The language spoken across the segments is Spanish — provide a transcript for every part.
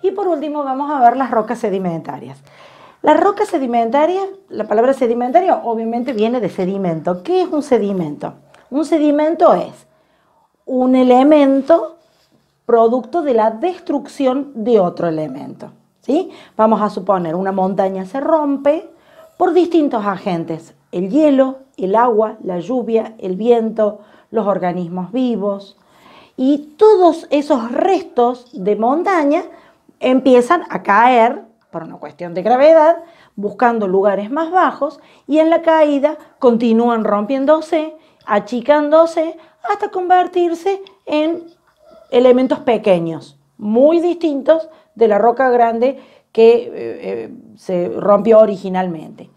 Y por último vamos a ver las rocas sedimentarias. Las rocas sedimentarias, la palabra sedimentaria obviamente viene de sedimento. ¿Qué es un sedimento? Un sedimento es un elemento producto de la destrucción de otro elemento, ¿sí? Vamos a suponer una montaña se rompe por distintos agentes: el hielo, el agua, la lluvia, el viento, los organismos vivos, y todos esos restos de montaña empiezan a caer por una cuestión de gravedad, buscando lugares más bajos, y en la caída continúan rompiéndose, achicándose, hasta convertirse en elementos pequeños, muy distintos de la roca grande que se rompió originalmente.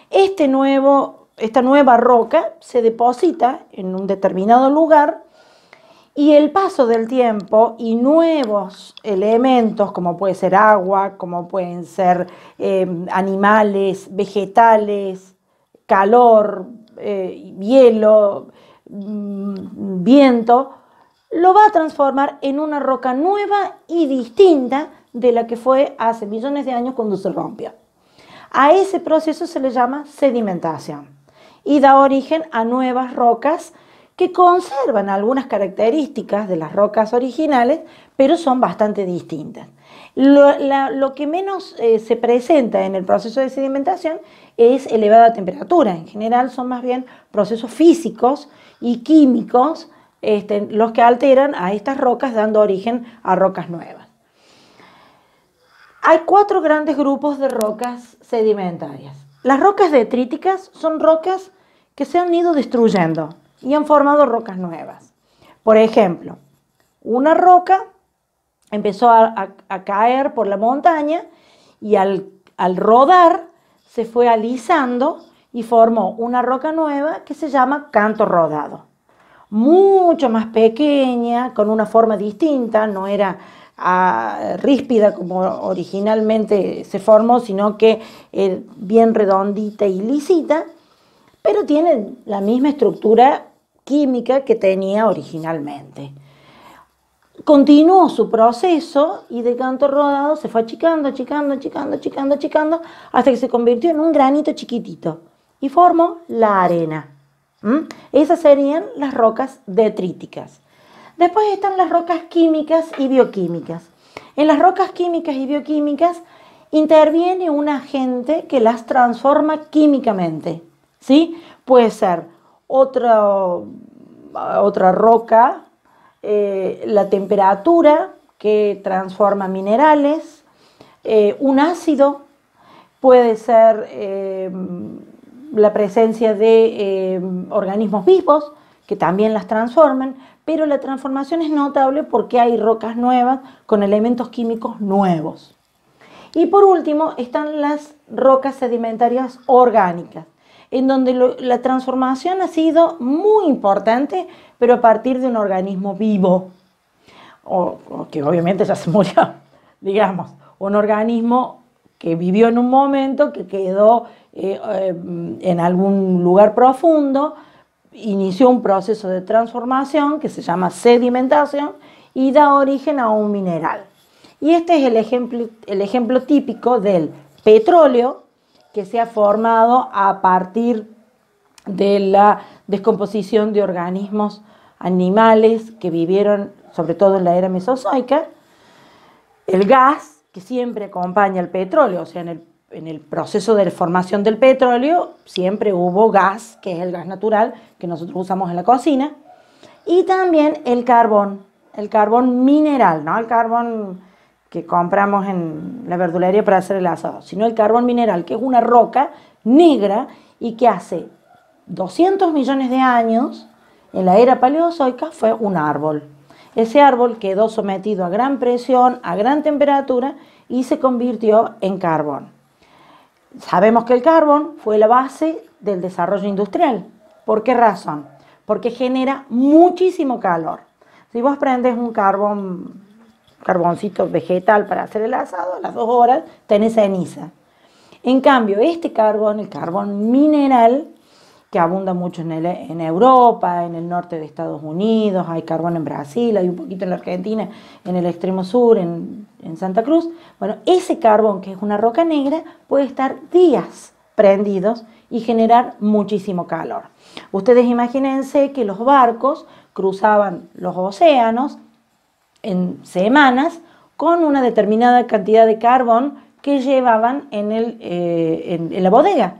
Esta nueva roca se deposita en un determinado lugar, y el paso del tiempo y nuevos elementos, como puede ser agua, como pueden ser animales, vegetales, calor, hielo, viento, lo va a transformar en una roca nueva y distinta de la que fue hace millones de años cuando se rompió. A ese proceso se le llama sedimentación y da origen a nuevas rocas que conservan algunas características de las rocas originales, pero son bastante distintas. Lo que menos se presenta en el proceso de sedimentación es elevada temperatura. En general son más bien procesos físicos y químicos los que alteran a estas rocas, dando origen a rocas nuevas. Hay 4 grandes grupos de rocas sedimentarias. Las rocas detríticas son rocas que se han ido destruyendo y han formado rocas nuevas. Por ejemplo, una roca empezó a caer por la montaña y al rodar se fue alisando y formó una roca nueva que se llama canto rodado. Mucho más pequeña, con una forma distinta, no era ríspida como originalmente se formó, sino que bien redondita y lisita, pero tiene la misma estructura química que tenía originalmente. Continuó su proceso y de canto rodado se fue achicando, hasta que se convirtió en un granito chiquitito y formó la arena. Esas serían las rocas detríticas. Después están las rocas químicas y bioquímicas. En las rocas químicas y bioquímicas interviene un agente que las transforma químicamente, ¿sí? Puede ser otra roca, la temperatura que transforma minerales, un ácido, puede ser la presencia de organismos vivos que también las transforman, pero la transformación es notable porque hay rocas nuevas con elementos químicos nuevos. Y por último están las rocas sedimentarias orgánicas, en donde la transformación ha sido muy importante, pero a partir de un organismo vivo, o que obviamente ya se murió, digamos, un organismo que vivió en un momento, que quedó en algún lugar profundo, inició un proceso de transformación que se llama sedimentación y da origen a un mineral. Y este es el ejemplo típico del petróleo, que se ha formado a partir de la descomposición de organismos animales que vivieron sobre todo en la era mesozoica. El gas, que siempre acompaña al petróleo, o sea, en el proceso de formación del petróleo siempre hubo gas, que es el gas natural que nosotros usamos en la cocina, y también el carbón mineral, no el carbón que compramos en la verdulería para hacer el asado, sino el carbón mineral, que es una roca negra y que hace 200 millones de años, en la era paleozoica, fue un árbol. Ese árbol quedó sometido a gran presión, a gran temperatura y se convirtió en carbón. Sabemos que el carbón fue la base del desarrollo industrial. ¿Por qué razón? Porque genera muchísimo calor. Si vos prendes un carboncito vegetal para hacer el asado, a las 2 horas tenés ceniza. En cambio, este carbón, el carbón mineral, que abunda mucho en Europa, en el norte de Estados Unidos, hay carbón en Brasil, hay un poquito en la Argentina, en el extremo sur, en Santa Cruz. Bueno, ese carbón, que es una roca negra, puede estar días prendidos y generar muchísimo calor. Ustedes imagínense que los barcos cruzaban los océanos en semanas con una determinada cantidad de carbón que llevaban en la bodega.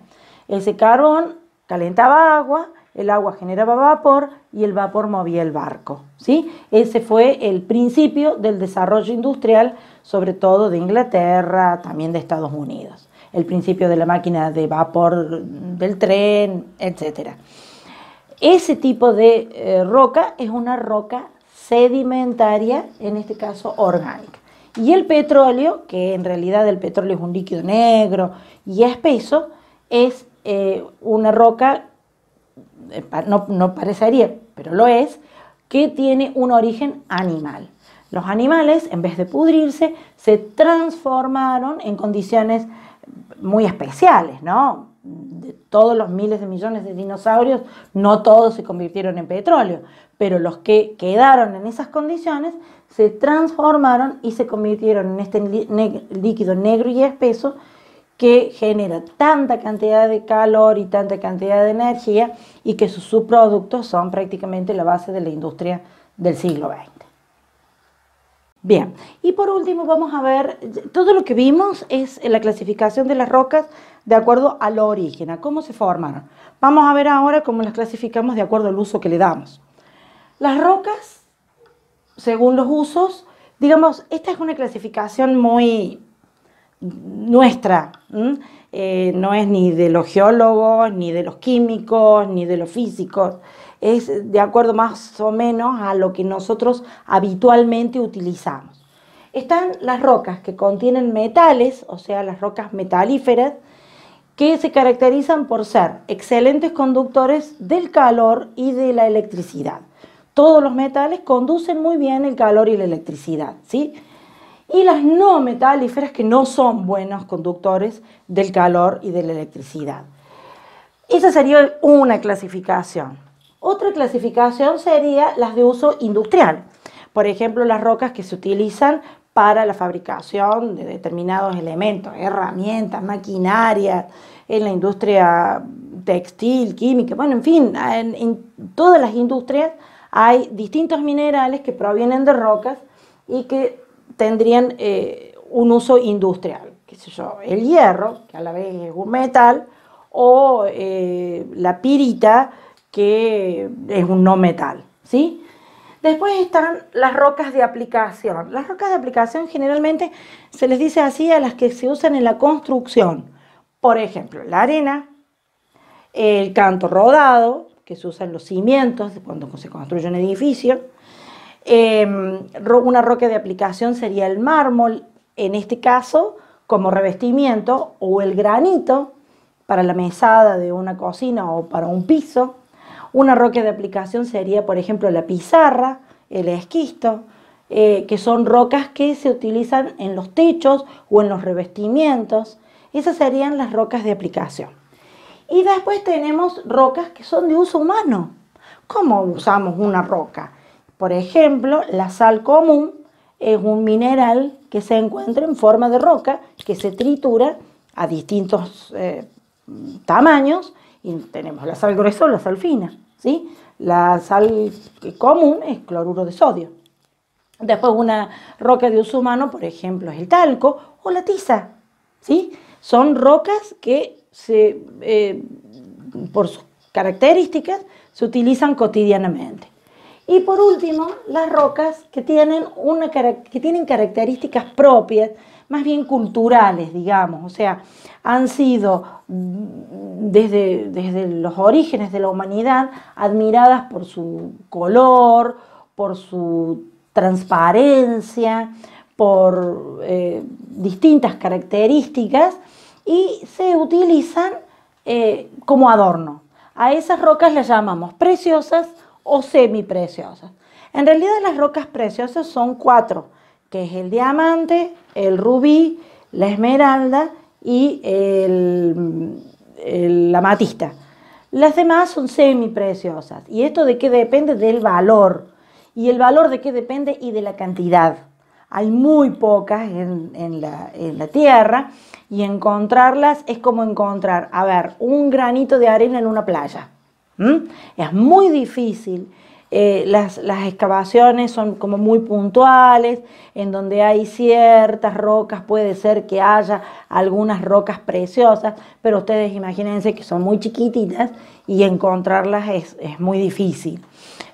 Ese carbón calentaba agua, el agua generaba vapor y el vapor movía el barco, ¿sí? Ese fue el principio del desarrollo industrial, sobre todo de Inglaterra, también de Estados Unidos. El principio de la máquina de vapor del tren, etc. Ese tipo de roca es una roca sedimentaria, en este caso orgánica. Y el petróleo, que en realidad el petróleo es un líquido negro y espeso, es una roca, no parecería, pero lo es, que tiene un origen animal. Los animales, en vez de pudrirse, se transformaron en condiciones muy especiales, ¿no? De todos los miles de millones de dinosaurios, no todos se convirtieron en petróleo, pero los que quedaron en esas condiciones se transformaron y se convirtieron en este líquido negro y espeso que genera tanta cantidad de calor y tanta cantidad de energía y que sus subproductos son prácticamente la base de la industria del siglo XX. Bien, y por último vamos a ver, todo lo que vimos es la clasificación de las rocas de acuerdo al origen, a cómo se formaron. Vamos a ver ahora cómo las clasificamos de acuerdo al uso que le damos. Las rocas, según los usos, digamos, esta es una clasificación muy nuestra, no es ni de los geólogos, ni de los químicos, ni de los físicos, es de acuerdo más o menos a lo que nosotros habitualmente utilizamos. Están las rocas que contienen metales, o sea, las rocas metalíferas, que se caracterizan por ser excelentes conductores del calor y de la electricidad. Todos los metales conducen muy bien el calor y la electricidad, ¿sí? Y las no metalíferas, que no son buenos conductores del calor y de la electricidad. Esa sería una clasificación. Otra clasificación sería las de uso industrial. Por ejemplo, las rocas que se utilizan para la fabricación de determinados elementos, herramientas, maquinaria, en la industria textil, química, bueno, en fin, en todas las industrias hay distintos minerales que provienen de rocas y que tendrían un uso industrial, qué sé yo, el hierro, que a la vez es un metal, o la pirita, que es un no metal, ¿sí? Después están las rocas de aplicación. Las rocas de aplicación generalmente se les dice así a las que se usan en la construcción. Por ejemplo, la arena, el canto rodado, que se usa en los cimientos cuando se construye un edificio. Una roca de aplicación sería el mármol, en este caso como revestimiento, o el granito para la mesada de una cocina o para un piso. Una roca de aplicación sería, por ejemplo, la pizarra, el esquisto, que son rocas que se utilizan en los techos o en los revestimientos. Esas serían las rocas de aplicación. Y después tenemos rocas que son de uso humano. ¿Cómo usamos una roca? Por ejemplo, la sal común es un mineral que se encuentra en forma de roca, que se tritura a distintos tamaños, y tenemos la sal gruesa o la sal fina, ¿sí? La sal común es cloruro de sodio. Después una roca de uso humano, por ejemplo, es el talco o la tiza, ¿sí? Son rocas que por sus características se utilizan cotidianamente. Y por último, las rocas que tienen características propias, más bien culturales, digamos, o sea, han sido desde los orígenes de la humanidad admiradas por su color, por su transparencia, por distintas características, y se utilizan como adorno. A esas rocas las llamamos preciosas o semipreciosas. En realidad las rocas preciosas son 4, que es el diamante, el rubí, la esmeralda y la amatista. Las demás son semipreciosas. ¿Y esto de qué depende? Del valor. ¿Y el valor de qué depende? Y de la cantidad. Hay muy pocas en la tierra y encontrarlas es como encontrar, a ver, un granito de arena en una playa. Es muy difícil. Las excavaciones son como muy puntuales, en donde hay ciertas rocas, puede ser que haya algunas rocas preciosas, pero ustedes imagínense que son muy chiquititas y encontrarlas es muy difícil.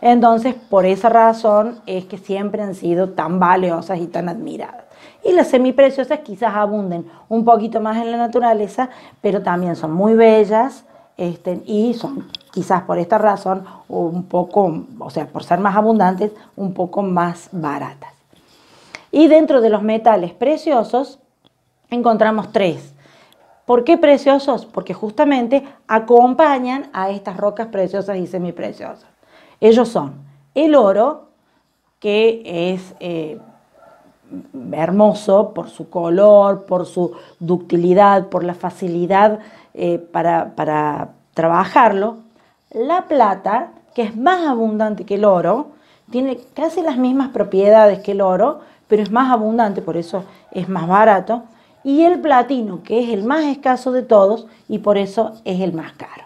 Entonces, por esa razón es que siempre han sido tan valiosas y tan admiradas. Y las semipreciosas quizás abunden un poquito más en la naturaleza, pero también son muy bellas, y son quizás por esta razón un poco, o sea, por ser más abundantes, un poco más baratas. Y dentro de los metales preciosos encontramos tres. ¿Por qué preciosos? Porque justamente acompañan a estas rocas preciosas y semipreciosas. Ellos son el oro, que es hermoso por su color, por su ductilidad, por la facilidad para trabajarlo. La plata, que es más abundante que el oro, tiene casi las mismas propiedades que el oro, pero es más abundante, por eso es más barato. Y el platino, que es el más escaso de todos y por eso es el más caro.